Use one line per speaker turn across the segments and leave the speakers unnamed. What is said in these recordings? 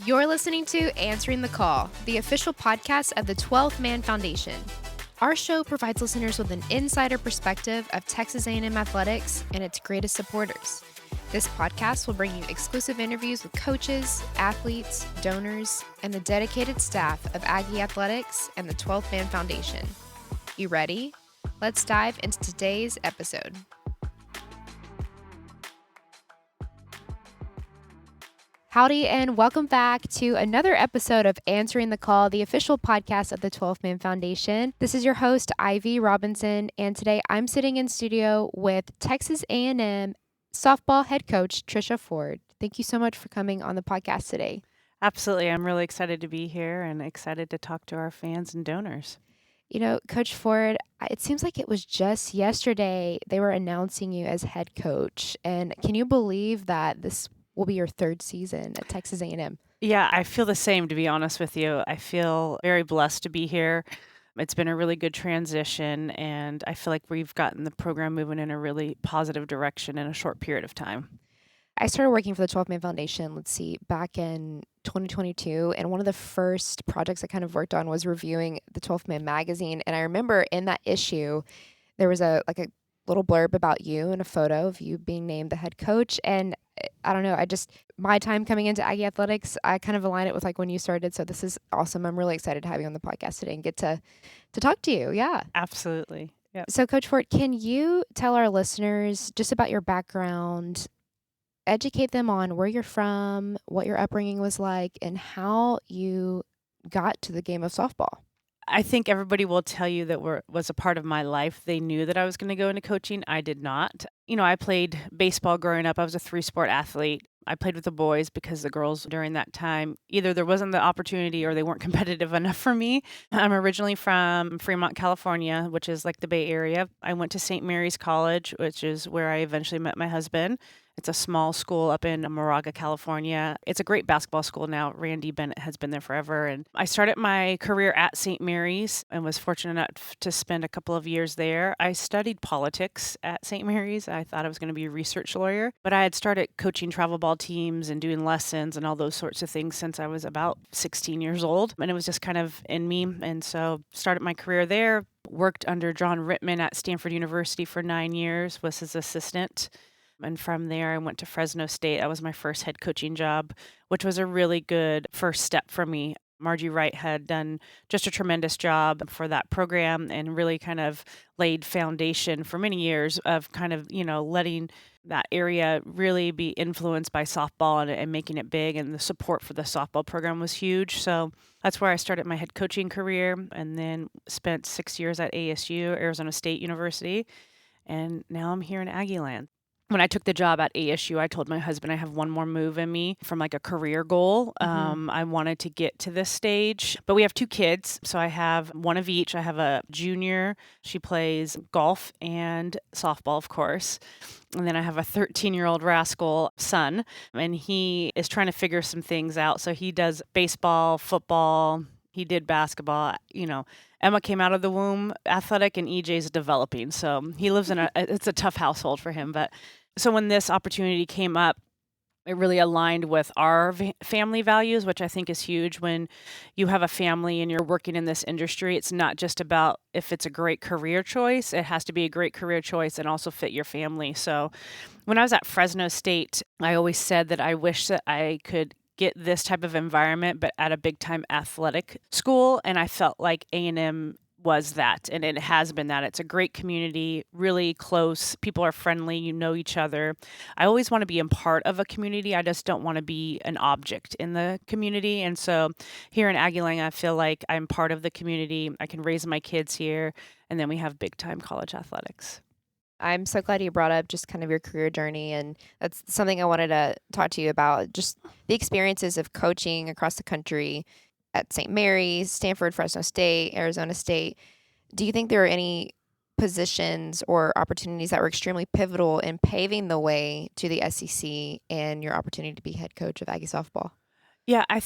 You're listening to Answering the Call, the official podcast of the 12th Man Foundation. Our show provides listeners with an insider perspective of Texas A&M athletics and its greatest supporters. This podcast will bring you exclusive interviews with coaches, athletes, donors, and the dedicated staff of Aggie Athletics and the 12th Man Foundation. You ready? Let's dive into today's episode. Howdy, and welcome back to another episode of Answering the Call, the official podcast of the 12th Man Foundation. This is your host, Ivy Robinson, and today I'm sitting in studio with Texas A&M Softball head coach, Trisha Ford. Thank you so much for coming on the podcast today.
Absolutely. I'm really excited to be here and excited to talk to our fans and donors.
You know, Coach Ford, it seems like it was just yesterday they were announcing you as head coach. And can you believe that this will be your third season at Texas A&M?
Yeah, I feel the same, to be honest with you. I feel very blessed to be here. It's been a really good transition, and I feel like we've gotten the program moving in a really positive direction in a short period of time.
I started working for the 12th Man Foundation, back in 2022. And one of the first projects I kind of worked on was reviewing the 12th Man magazine. And I remember in that issue, there was a little blurb about you and a photo of you being named the head coach. And I don't know, my time coming into Aggie Athletics, I kind of align it with when you started. So this is awesome. I'm really excited to have you on the podcast today and get to talk to you. Yeah.
Absolutely. Yeah.
So Coach Ford, can you tell our listeners just about your background, educate them on where you're from, what your upbringing was like, and how you got to the game of softball?
I think everybody will tell you that was a part of my life. They knew that I was going to go into coaching. I did not. You know, I played baseball growing up. I was a 3-sport athlete. I played with the boys because the girls during that time, either there wasn't the opportunity or they weren't competitive enough for me. I'm originally from Fremont, California, which is like the Bay Area. I went to St. Mary's College, which is where I eventually met my husband. It's a small school up in Moraga, California. It's a great basketball school now. Randy Bennett has been there forever. And I started my career at St. Mary's and was fortunate enough to spend a couple of years there. I studied politics at St. Mary's. I thought I was going to be a research lawyer, but I had started coaching travel ball teams and doing lessons and all those sorts of things since I was about 16 years old. And it was just kind of in me. And so started my career there, worked under John Rittman at Stanford University for 9 years, was his assistant. And from there, I went to Fresno State. That was my first head coaching job, which was a really good first step for me. Margie Wright had done just a tremendous job for that program and really kind of laid foundation for many years of kind of, letting that area really be influenced by softball and making it big. And the support for the softball program was huge. So that's where I started my head coaching career and then spent 6 years at ASU, Arizona State University. And now I'm here in Aggieland. When I took the job at ASU, I told my husband I have one more move in me from a career goal. I wanted to get to this stage, but we have 2 kids. So I have one of each. I have a junior. She plays golf and softball, of course. And then I have a 13-year-old rascal son, and he is trying to figure some things out. So he does baseball, football. He did basketball. Emma came out of the womb athletic, and EJ's developing. So he lives in it's a tough household for him. But so when this opportunity came up, it really aligned with our family values, which I think is huge. When you have a family and you're working in this industry, it's not just about if it's a great career choice. It has to be a great career choice and also fit your family. So when I was at Fresno State, I always said that I wish that I could get this type of environment, but at a big time athletic school. And I felt like A&M was that, and it has been that. It's a great community, really close. People are friendly. You know each other. I always want to be a part of a community. I just don't want to be an object in the community. And so here in Aggieland, I feel like I'm part of the community. I can raise my kids here, and then we have big time college athletics.
I'm so glad you brought up just kind of your career journey, and that's something I wanted to talk to you about, just the experiences of coaching across the country at St. Mary's, Stanford, Fresno State, Arizona State. Do you think there are any positions or opportunities that were extremely pivotal in paving the way to the SEC and your opportunity to be head coach of Aggie Softball?
Yeah, I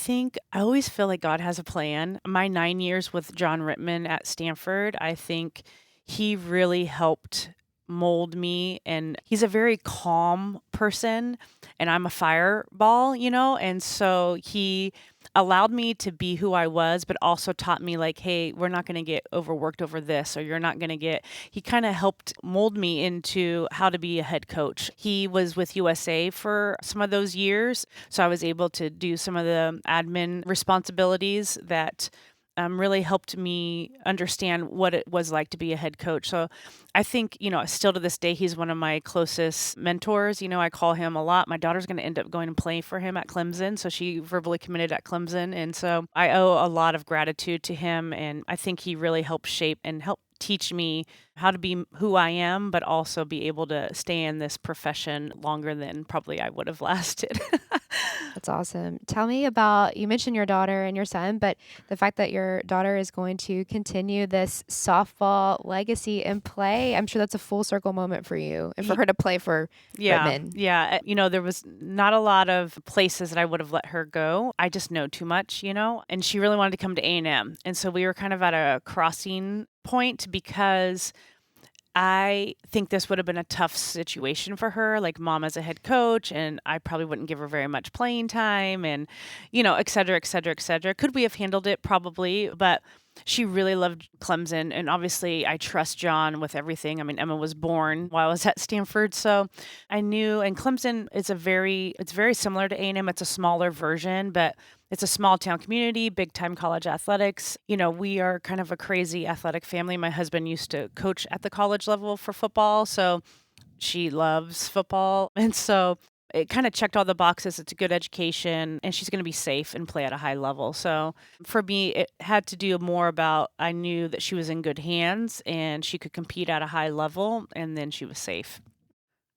always feel like God has a plan. My 9 years with John Rittman at Stanford, I think he really helped mold me. And he's a very calm person, and I'm a fireball, and so he allowed me to be who I was, but also taught me like, hey, we're not going to get overworked over this, or you're not going to get, he kind of helped mold me into how to be a head coach. He was with USA for some of those years, so I was able to do some of the admin responsibilities that really helped me understand what it was like to be a head coach. So I think, still to this day, he's one of my closest mentors. I call him a lot. My daughter's going to end up going and play for him at Clemson. So she verbally committed at Clemson. And so I owe a lot of gratitude to him. And I think he really helped shape and help teach me how to be who I am, but also be able to stay in this profession longer than probably I would have lasted.
That's awesome. Tell me about, you mentioned your daughter and your son, but the fact that your daughter is going to continue this softball legacy and play, I'm sure that's a full circle moment for you and for her to play for
Yeah.
Whitman.
Yeah. There was not a lot of places that I would have let her go. I just know too much, and she really wanted to come to A&M. And so we were kind of at a crossing point because I think this would have been a tough situation for her, like mom as a head coach, and I probably wouldn't give her very much playing time and, et cetera, et cetera, et cetera. Could we have handled it? Probably, but she really loved Clemson. And obviously I trust John with everything. I mean, Emma was born while I was at Stanford. So I knew, and Clemson is it's very similar to A&M. It's a smaller version, but it's a small town community, big time college athletics. We are kind of a crazy athletic family. My husband used to coach at the college level for football, so she loves football. And so it kind of checked all the boxes. It's a good education, and she's going to be safe and play at a high level. So for me, it had to do more about I knew that she was in good hands and she could compete at a high level, and then she was safe.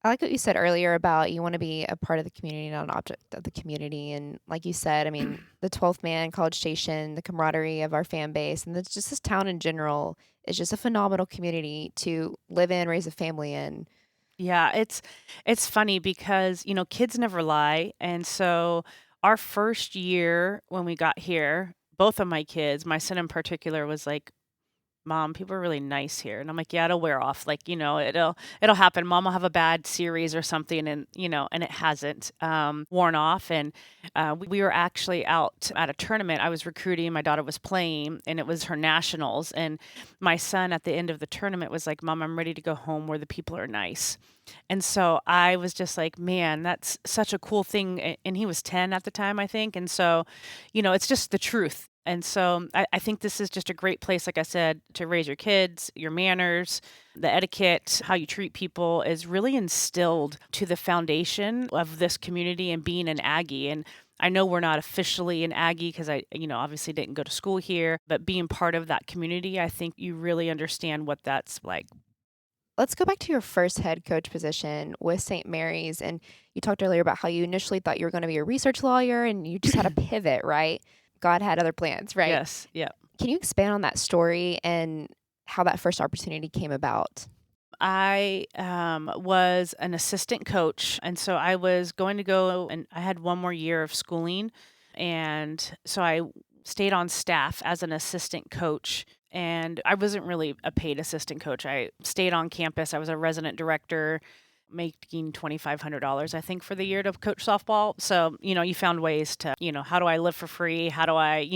I like what you said earlier about you want to be a part of the community, not an object of the community. And like you said, I mean, the 12th man, College Station, the camaraderie of our fan base, and just this town in general is just a phenomenal community to live in, raise a family in.
Yeah, it's funny because, kids never lie. And so our first year when we got here, both of my kids, my son in particular, was like, Mom, people are really nice here. And I'm like, yeah, it'll wear off. Like, it'll happen. Mom will have a bad series or something, and and it hasn't worn off. And we were actually out at a tournament. I was recruiting, my daughter was playing, and it was her nationals. And my son at the end of the tournament was like, Mom, I'm ready to go home where the people are nice. And so I was just like, man, that's such a cool thing. And he was 10 at the time, I think. And so, it's just the truth. And so I think this is just a great place, like I said, to raise your kids. Your manners, the etiquette, how you treat people is really instilled to the foundation of this community and being an Aggie. And I know we're not officially an Aggie because I, obviously didn't go to school here, but being part of that community, I think you really understand what that's like.
Let's go back to your first head coach position with St. Mary's. And you talked earlier about how you initially thought you were going to be a research lawyer and you just had a pivot, right? God had other plans, right?
Yes. Yeah.
Can you expand on that story and how that first opportunity came about?
I was an assistant coach. And so I was going to go, and I had one more year of schooling. And so I stayed on staff as an assistant coach. And I wasn't really a paid assistant coach. I stayed on campus. I was a resident director, making $2,500, I think, for the year to coach softball. So, you found ways to, how do I live for free? How do I,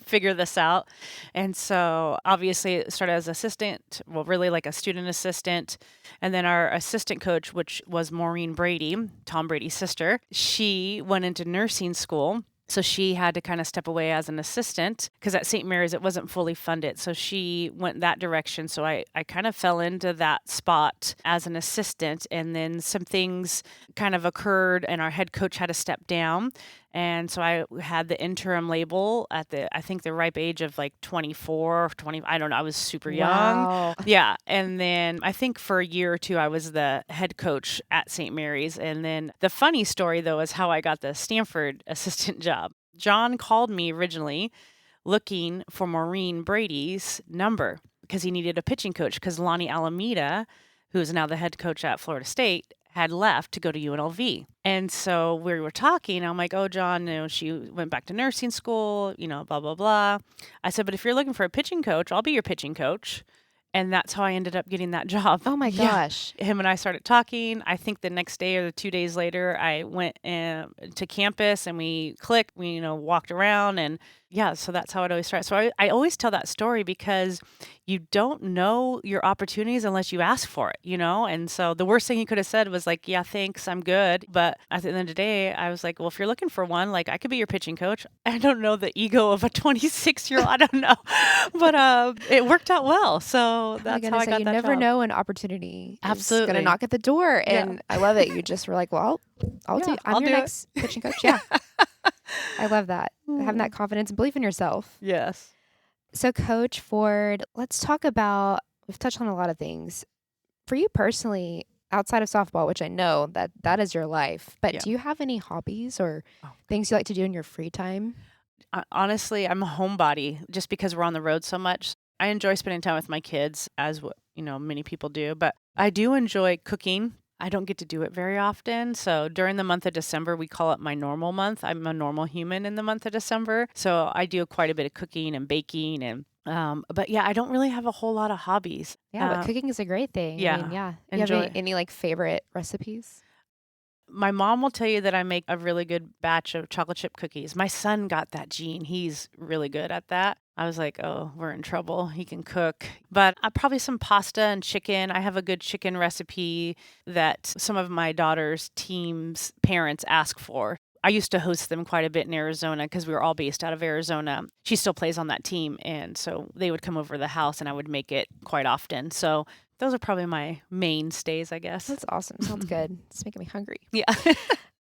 figure this out? And so obviously it started as assistant, well, really like a student assistant. And then our assistant coach, which was Maureen Brady, Tom Brady's sister, she went into nursing school. So she had to kind of step away as an assistant because at St. Mary's, it wasn't fully funded. So she went that direction. So I kind of fell into that spot as an assistant. And then some things kind of occurred and our head coach had to step down. And so I had the interim label at I think the ripe age of like 24 or 20. I don't know. I was super young.
Wow.
Yeah. And then I think for a year or two, I was the head coach at St. Mary's. And then the funny story, though, is how I got the Stanford assistant job. John called me originally looking for Maureen Brady's number because he needed a pitching coach because Lonnie Alameda, who is now the head coach at Florida State, had left to go to UNLV. And so we were talking. I'm like, oh, John, she went back to nursing school, blah, blah, blah. I said, but if you're looking for a pitching coach, I'll be your pitching coach. And that's how I ended up getting that job.
Oh my
Yeah.
gosh.
Him and I started talking. I think the next day or the 2 days later, I went to campus and we clicked. We, walked around and yeah, so that's how it always starts. So I always tell that story because you don't know your opportunities unless you ask for it, And so the worst thing he could have said was like, yeah, thanks, I'm good. But at the end of the day, I was like, well, if you're looking for one, like I could be your pitching coach. I don't know the ego of a 26-year-old. I don't know. But it worked out well. So that's how I got
You
that
never
job.
know an opportunity is going to
Absolutely.
knock at the door.
Yeah.
And I love it. You just were like, well, I'm
I'll
your
do it.
next pitching coach. Yeah. I love that. Having that confidence and belief in yourself.
Yes.
So, Coach Ford, let's talk about, we've touched on a lot of things. For you personally, outside of softball, which I know that is your life, but
Yeah.
do you have any hobbies or
Oh.
things you like to do in your free time?
Honestly, I'm a homebody just because we're on the road so much. I enjoy spending time with my kids, as many people do, but I do enjoy cooking. I don't get to do it very often. So during the month of December, we call it my normal month. I'm a normal human in the month of December. So I do quite a bit of cooking and baking but yeah, I don't really have a whole lot of hobbies.
Yeah, but cooking is a great thing.
Yeah.
I mean, yeah. You have
Enjoy.
any like favorite recipes?
My mom will tell you that I make a really good batch of chocolate chip cookies. My son got that gene. He's really good at that. I was like, oh, we're in trouble. He can cook. But probably some pasta and chicken. I have a good chicken recipe that some of my daughter's team's parents ask for. I used to host them quite a bit in Arizona because we were all based out of Arizona. She still plays on that team. And so they would come over to the house and I would make it quite often. So those are probably my mainstays, I guess.
That's awesome. Sounds good. It's making me hungry.
Yeah.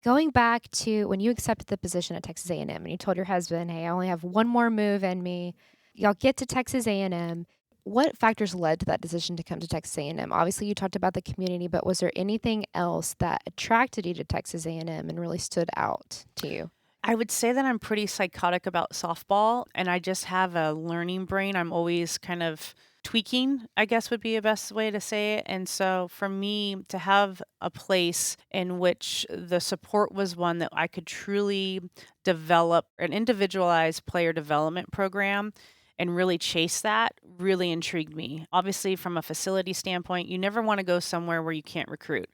Going back to when you accepted the position at Texas A&M and you told your husband, hey, I only have one more move in me. Y'all get to Texas A&M. What factors led to that decision to come to Texas A&M? Obviously, you talked about the community, but was there anything else that attracted you to Texas A&M and really stood out to you?
I would say that I'm pretty psychotic about softball and I just have a learning brain. I'm always kind of tweaking, I guess would be the best way to say it. And so for me to have a place in which the support was one that I could truly develop an individualized player development program and really chase that really intrigued me. Obviously, from a facility standpoint, you never want to go somewhere where you can't recruit.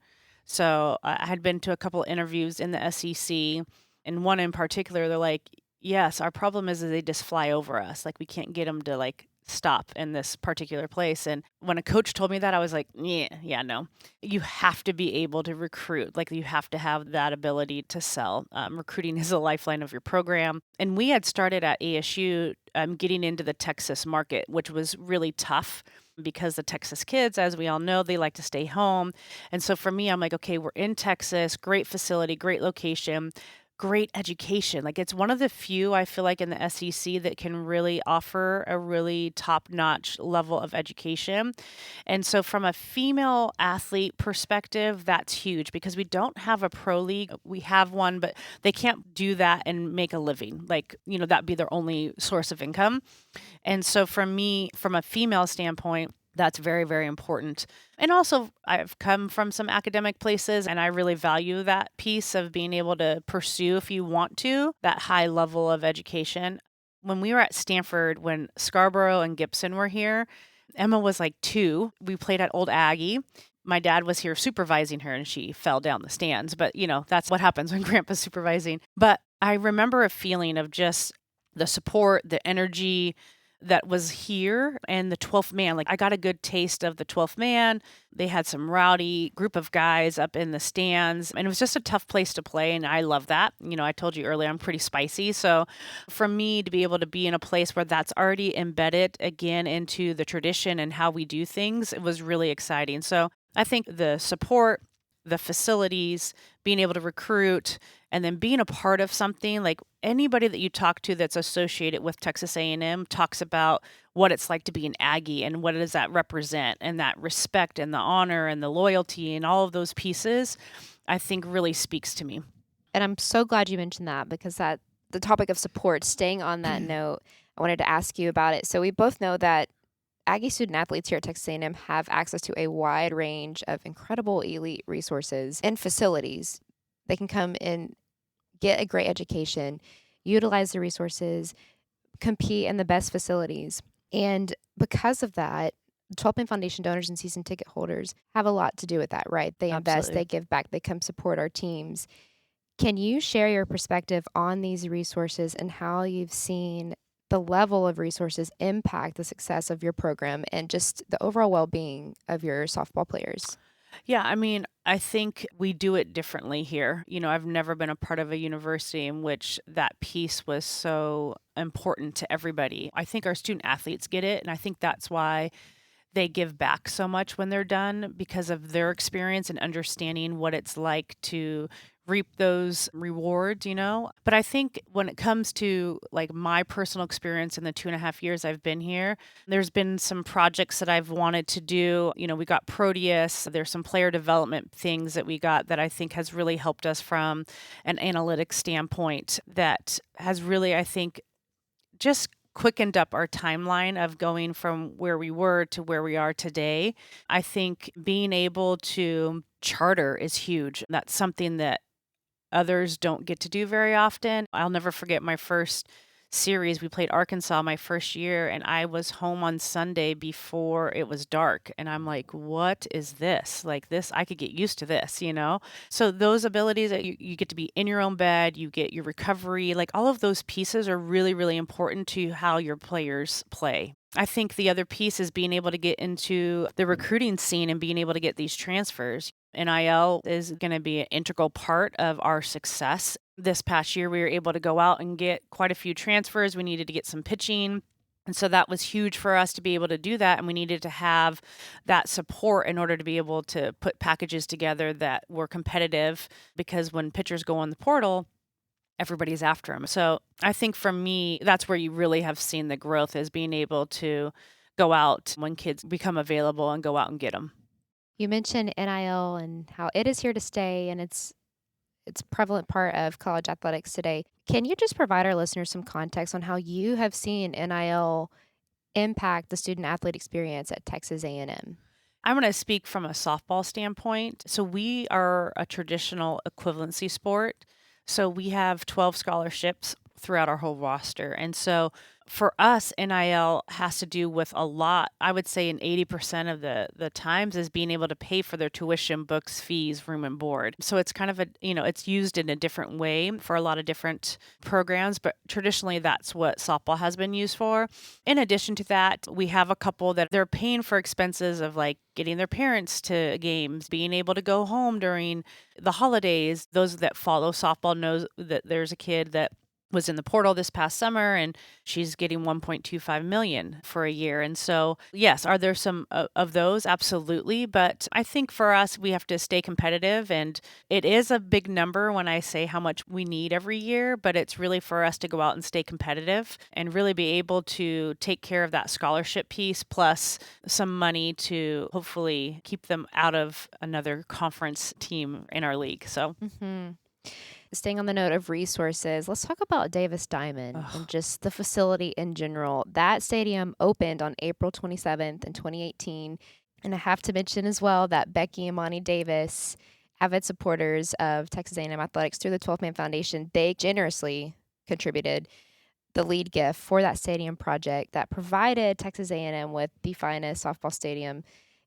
So I had been to a couple interviews in the SEC, and one in particular, they're like, yes, our problem is that they just fly over us. Like we can't get them to like stop in this particular place. And when a coach told me that, I was like, yeah, no. You have to be able to recruit. Like you have to have that ability to sell. Recruiting is a lifeline of your program. And we had started at ASU getting into the Texas market, which was really tough because the Texas kids, as we all know, they like to stay home. And so for me, I'm like, okay, we're in Texas, great facility, great location, great education. Like it's one of the few I feel like in the SEC that can really offer a really top-notch level of education. And so from a female athlete perspective, that's huge because we don't have a pro league. We have one, but they can't do that and make a living. Like, that'd be their only source of income. And so for me, from a female standpoint, that's very, very important. And also, I've come from some academic places, and I really value that piece of being able to pursue, if you want to, that high level of education. When we were at Stanford, when Scarborough and Gibson were here, Emma was like 2. We played at Old Aggie. My dad was here supervising her, and she fell down the stands. But, that's what happens when grandpa's supervising. But I remember a feeling of just the support, the energy that was here, and the 12th man. Like I got a good taste of the 12th man. They had some rowdy group of guys up in the stands, and it was just a tough place to play. And I love that. I told you earlier, I'm pretty spicy. So for me to be able to be in a place where that's already embedded again into the tradition and how we do things, it was really exciting. So I think the support, the facilities, being able to recruit, and then being a part of something, like anybody that you talk to that's associated with Texas A&M talks about what it's like to be an Aggie and what does that represent, and that respect and the honor and the loyalty and all of those pieces, I think really speaks to me.
And I'm so glad you mentioned that because the topic of support, staying on that note, I wanted to ask you about it. So we both know that Aggie student athletes here at Texas A&M have access to a wide range of incredible elite resources and facilities. They can come and get a great education, utilize the resources, compete in the best facilities. And because of that, The 12 Man Foundation donors and season ticket holders have a lot to do with that, right? They invest,
Absolutely.
they give back, they come support our teams. Can you share your perspective on these resources and how you've seen the level of resources impact the success of your program and just the overall well-being of your softball players?
Yeah, I mean, I think we do it differently here. I've never been a part of a university in which that piece was so important to everybody. I think our student athletes get it, and I think that's why they give back so much when they're done because of their experience and understanding what it's like to reap those rewards. But I think when it comes to like my personal experience in the 2.5 years I've been here, there's been some projects that I've wanted to do. We got Proteus, there's some player development things that we got that I think has really helped us from an analytics standpoint that has really, I think, just quickened up our timeline of going from where we were to where we are today. I think being able to charter is huge. That's something that others don't get to do very often. I'll never forget my first series. We played Arkansas my first year, and I was home on Sunday before it was dark. And I'm like, what is this? Like, this, I could get used to this. So, those abilities that you get to be in your own bed, you get your recovery, like, all of those pieces are really, really important to how your players play. I think the other piece is being able to get into the recruiting scene and being able to get these transfers. NIL is going to be an integral part of our success. This past year, we were able to go out and get quite a few transfers. We needed to get some pitching. And so that was huge for us to be able to do that. And we needed to have that support in order to be able to put packages together that were competitive because when pitchers go on the portal, everybody's after them. So I think for me, that's where you really have seen the growth is being able to go out when kids become available and go out and get them.
You mentioned NIL and how it is here to stay and it's a prevalent part of college athletics today. Can you just provide our listeners some context on how you have seen NIL impact the student athlete experience at Texas A&M?
I'm going to speak from a softball standpoint. So we are a traditional equivalency sport. So we have 12 scholarships throughout our whole roster. And so for us, NIL has to do with a lot. I would say in 80% of the times is being able to pay for their tuition, books, fees, room and board. So it's kind of it's used in a different way for a lot of different programs, but traditionally that's what softball has been used for. In addition to that, we have a couple that they're paying for expenses of like getting their parents to games, being able to go home during the holidays. Those that follow softball knows that there's a kid that was in the portal this past summer and she's getting 1.25 million for a year. And so, yes, are there some of those? Absolutely. But I think for us, we have to stay competitive and it is a big number when I say how much we need every year, but it's really for us to go out and stay competitive and really be able to take care of that scholarship piece plus some money to hopefully keep them out of another conference team in our league. So,
Mhm. Staying on the note of resources, let's talk about Davis Diamond and
ugh,
just the facility in general. That stadium opened on April 27th in 2018. And I have to mention as well that Becky and Monty Davis, avid supporters of Texas A&M athletics through the 12 Man Foundation, they generously contributed the lead gift for that stadium project that provided Texas A&M with the finest softball stadium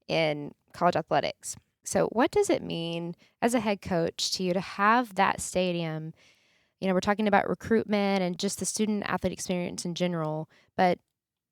in college athletics. So, what does it mean as a head coach to you to have that stadium? We're talking about recruitment and just the student athlete experience in general, but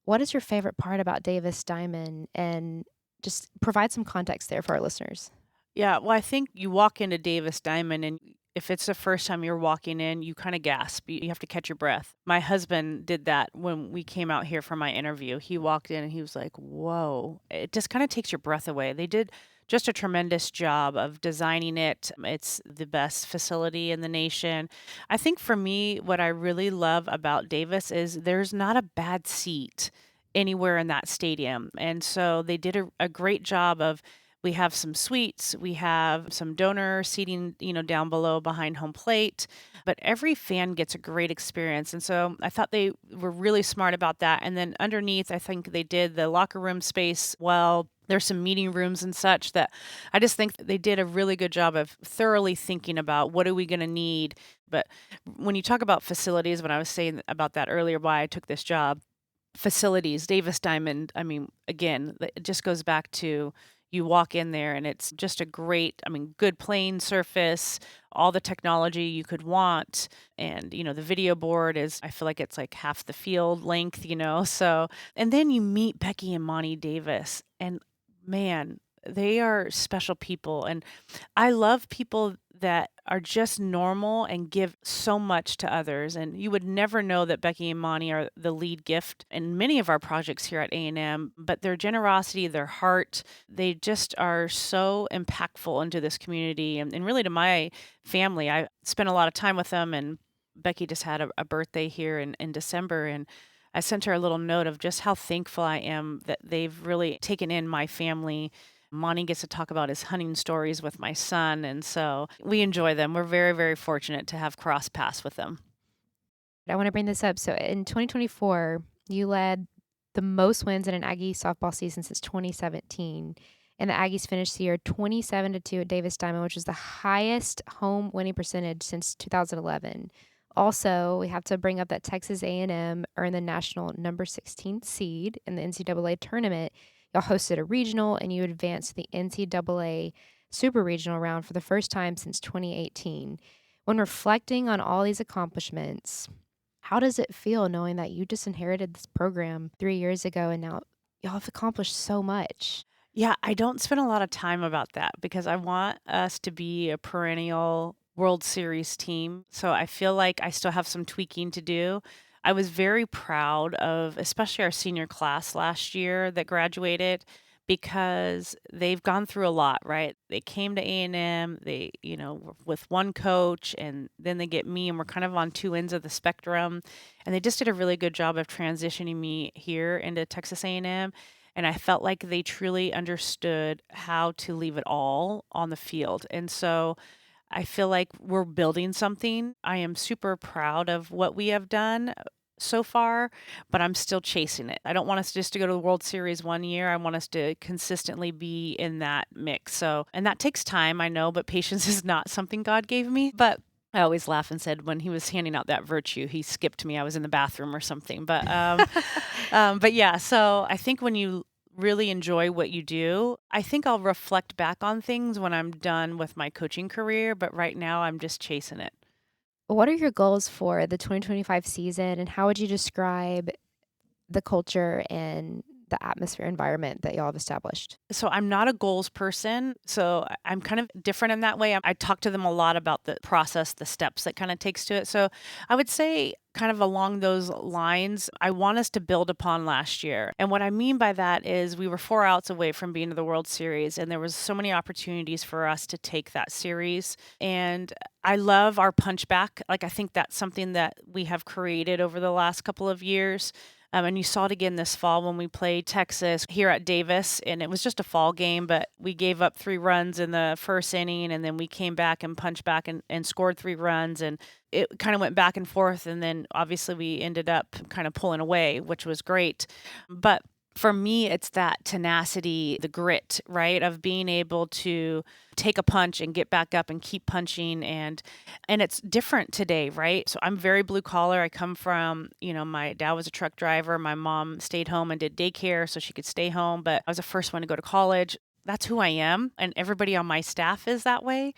what is your favorite part about Davis Diamond? And just provide some context there for our listeners.
yeah, well, I think you walk into Davis Diamond and if it's the first time you're walking in, you kind of gasp. You have to catch your breath. My husband did that when we came out here for my interview. He walked in and he was like, whoa. It just kind of takes your breath away. They did just a tremendous job of designing it. It's the best facility in the nation. I think for me, what I really love about Davis is there's not a bad seat anywhere in that stadium. And so they did a great job of we have some suites, we have some donor seating, down below behind home plate, but every fan gets a great experience. And so I thought they were really smart about that. And then underneath, I think they did the locker room space well. There's some meeting rooms and such that I just think they did a really good job of thoroughly thinking about what are we going to need. But when you talk about facilities, when I was saying about that earlier, why I took this job, facilities, Davis Diamond. I mean, again, it just goes back to you walk in there and it's just a great, I mean, good playing surface, all the technology you could want. And, the video board is, I feel like it's like half the field length. So, and then you meet Becky and Monty Davis, and man, they are special people. And I love people that are just normal and give so much to others. And you would never know that Becky and Monty are the lead gift in many of our projects here at A&M, but their generosity, their heart, they just are so impactful into this community and really to my family. I spent a lot of time with them, and Becky just had a birthday here in December, and I sent her a little note of just how thankful I am that they've really taken in my family. Monty gets to talk about his hunting stories with my son, and so we enjoy them. We're very, very fortunate to have cross paths with them.
I want to bring this up. So in 2024, you led the most wins in an Aggie softball season since 2017. And the Aggies finished the year 27-2 at Davis Diamond, which is the highest home winning percentage since 2011. Also, we have to bring up that Texas A&M earned the national number 16 seed in the NCAA tournament. Y'all hosted a regional, and you advanced to the NCAA Super Regional round for the first time since 2018. When reflecting on all these accomplishments, how does it feel knowing that you just inherited this program 3 years ago and now y'all have accomplished so much?
Yeah, I don't spend a lot of time about that because I want us to be a perennial World Series team. So I feel like I still have some tweaking to do. I was very proud of, especially our senior class last year that graduated, because they've gone through a lot, right? They came to A&M, were with one coach, and then they get me, and we're kind of on two ends of the spectrum. And they just did a really good job of transitioning me here into Texas A&M. And I felt like they truly understood how to leave it all on the field. And so I feel like we're building something. I am super proud of what we have done so far, but I'm still chasing it. I don't want us just to go to the World Series one year. I want us to consistently be in that mix. So, and that takes time, I know, but patience is not something God gave me. But I always laugh and said when he was handing out that virtue, he skipped me. I was in the bathroom or something. But yeah, so I think when you really enjoy what you do, I think I'll reflect back on things when I'm done with my coaching career. But right now, I'm just chasing it.
What are your goals for the 2025 season, and how would you describe the culture and the atmosphere environment that y'all have established?
So I'm not a goals person. So I'm kind of different in that way. I talk to them a lot about the process, the steps that kind of takes to it. So I would say kind of along those lines, I want us to build upon last year. And what I mean by that is we were 4 outs away from being to the World Series, and there was so many opportunities for us to take that series. And I love our punchback. Like, I think that's something that we have created over the last couple of years. And you saw it again this fall when we played Texas here at Davis, and it was just a fall game, but we gave up 3 runs in the first inning, and then we came back and punched back and scored 3 runs, and it kind of went back and forth, and then obviously we ended up kind of pulling away, which was great. But for me, it's that tenacity, the grit, right, of being able to take a punch and get back up and keep punching. And it's different today, right? So I'm very blue collar. I come from, my dad was a truck driver. My mom stayed home and did daycare so she could stay home, but I was the first one to go to college. That's who I am. And everybody on my staff is that way.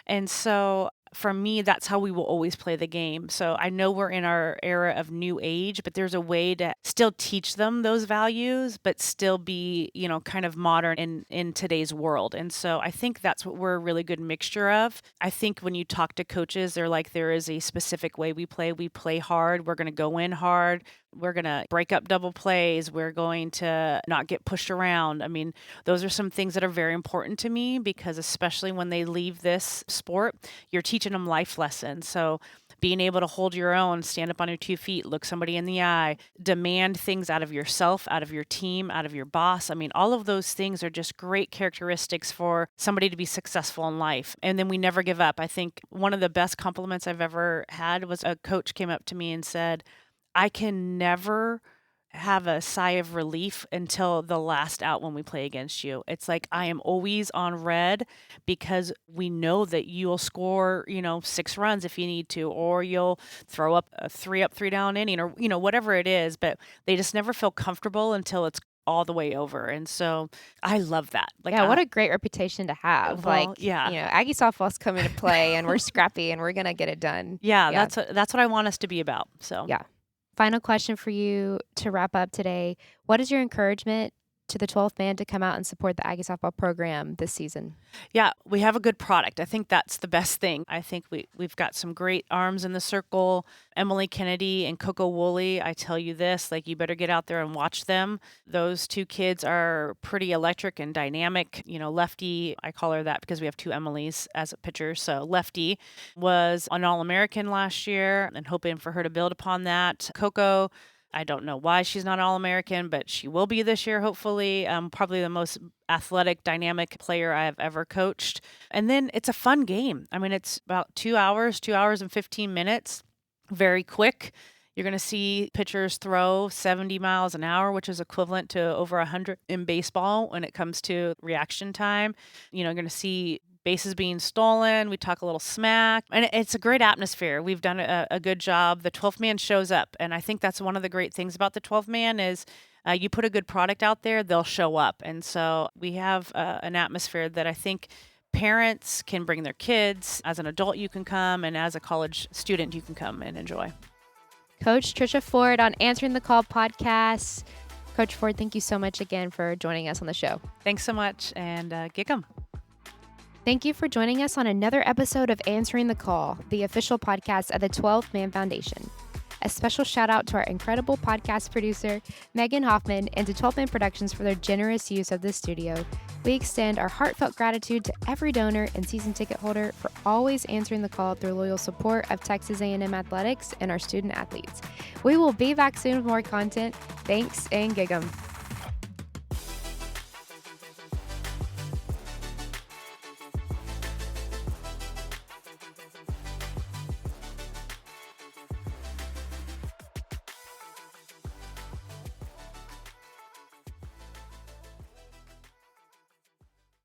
And so for me, that's how we will always play the game. So I know we're in our era of new age, but there's a way to still teach them those values, but still be, kind of modern in today's world. And so I think that's what we're a really good mixture of. I think when you talk to coaches, they're like, there is a specific way we play. We play hard. We're going to go in hard. We're going to break up double plays. We're going to not get pushed around. I mean, those are some things that are very important to me because especially when they leave this sport, you're teaching them life lessons. So being able to hold your own, stand up on your 2 feet, look somebody in the eye, demand things out of yourself, out of your team, out of your boss. I mean, all of those things are just great characteristics for somebody to be successful in life. And then we never give up. I think one of the best compliments I've ever had was a coach came up to me and said, I can never have a sigh of relief until the last out when we play against you. It's like I am always on red because we know that you'll score, 6 runs if you need to, or you'll throw up a 3 up, 3 down inning, or, whatever it is. But they just never feel comfortable until it's all the way over. And so I love that.
Yeah, what a great reputation to have.
Well, yeah.
Aggie softball's coming to play and we're scrappy and we're going to get it done.
Yeah, that's what I want us to be about. So
yeah. Final question for you to wrap up today. What is your encouragement to the 12th man to come out and support the Aggie softball program this season?
Yeah, we have a good product. I think that's the best thing. I think we've got some great arms in the circle. Emily Kennedy and Coco Woolley, I tell you this, you better get out there and watch them. Those 2 kids are pretty electric and dynamic. Lefty, I call her that because we have 2 Emilys as a pitcher. So Lefty was an All-American last year and hoping for her to build upon that. Coco, I don't know why she's not All-American, but she will be this year, hopefully. Probably the most athletic, dynamic player I have ever coached. And then it's a fun game. I mean, it's about 2 hours and 15 minutes. Very quick. You're going to see pitchers throw 70 miles an hour, which is equivalent to over 100 in baseball when it comes to reaction time. You're going to see bases being stolen. We talk a little smack. And it's a great atmosphere. We've done a good job. The 12th man shows up. And I think that's one of the great things about the 12th man is you put a good product out there, they'll show up. And so we have an atmosphere that I think parents can bring their kids. As an adult, you can come. And as a college student, you can come and enjoy.
Coach Trisha Ford on Answering the Call podcast. Coach Ford, thank you so much again for joining us on the show.
Thanks so much. And gig 'em.
Thank you for joining us on another episode of Answering the Call, the official podcast of the 12th Man Foundation. A special shout out to our incredible podcast producer, Megan Hoffman, and to 12th Man Productions for their generous use of this studio. We extend our heartfelt gratitude to every donor and season ticket holder for always answering the call through loyal support of Texas A&M athletics and our student athletes. We will be back soon with more content. Thanks and gig 'em.